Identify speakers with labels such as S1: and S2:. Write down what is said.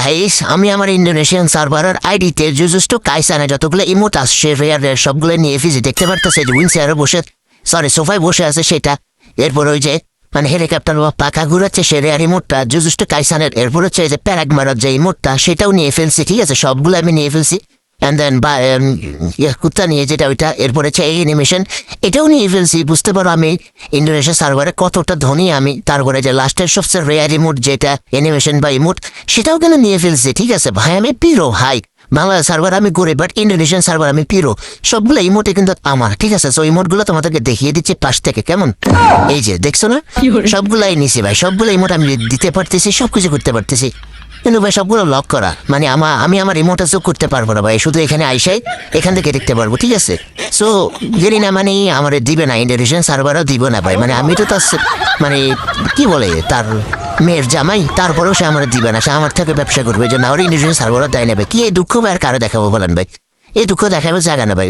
S1: ভাই আমি আমার ইন্দোনেশিয়ান সার্ভারের আইডিতে জুজুস্টু কাইসানে যতগুলো ইমোট আসছে রেয়ার সবগুলো নিয়ে ফিজি দেখতে পারতেছে যে উইন চেয়ারে বসে সরি সোফায় বসে আছে সেটা। এরপর ওই যে মানে হেলিকপ্টার বা পাখা ঘুরাচ্ছে সে রেয়ার ইমোটটা জুজুস্টু কাইসানের। এরপর হচ্ছে যে প্যারাগ মারার যে ইমোটটা সেটাও নিয়ে ফেলছি, ঠিক আছে, সবগুলো আমি নিয়ে ফেলছি। অ্যান্ড দেন বা কুত্তা নিয়ে যেটা ওইটা, এরপর হচ্ছে এই অ্যানিমেশন এটাও নিয়ে ফেলছি। বুঝতে পারো আমি ইন্দোনেশিয়া সার্ভারে কতটা ধনী আমি। তারপরে যে লাস্টের সবচেয়ে রেয়ার ইমোট যেটা অ্যানিমেশন বা ইমোট সেটাও কিন্তু নিয়ে ফেলছি, ঠিক আছে ভাই। আমি পিরো হাই বাংলা সার্ভার আমি ঘুরে, বাট ইন্দোনেশিয়ান সার্ভার আমি পিরো। সবগুলো ইমোটে কিন্তু আমার, ঠিক আছে। সো ইমোটগুলো তোমাদেরকে দেখিয়ে দিচ্ছি পাশ থেকে, কেমন? এই যে দেখছো না, সবগুলাই নিছি ভাই, সবগুলো ইমোট আমি দিতে পারতেছি, সবকিছু করতে পারতেছি। কিন্তু ভাই সবগুলো লক করা, মানে আমি আমার রিমোট যোগ করতে পারবো না ভাই, শুধু এখানে আইসাই এখান থেকে দেখতে পারবো, ঠিক আছে। সো জানি না মানে আমার দিবে না, ইন্ডোনেশিয়ান সার্ভারও দিব না ভাই। মানে আমি তো তার মানে কি বলে তার মেয়ের জামাই, তারপরেও সে আমার দিবে না, সে আমার থেকে ব্যবসা করবে যে না ওর ইন্ডোনেশিয়ান সার্ভারও দেয় নেবে। কি এই দুঃখ ভাই আর কারো দেখাবো বলেন ভাই, এই দুঃখ দেখাবো জায়গা না ভাই।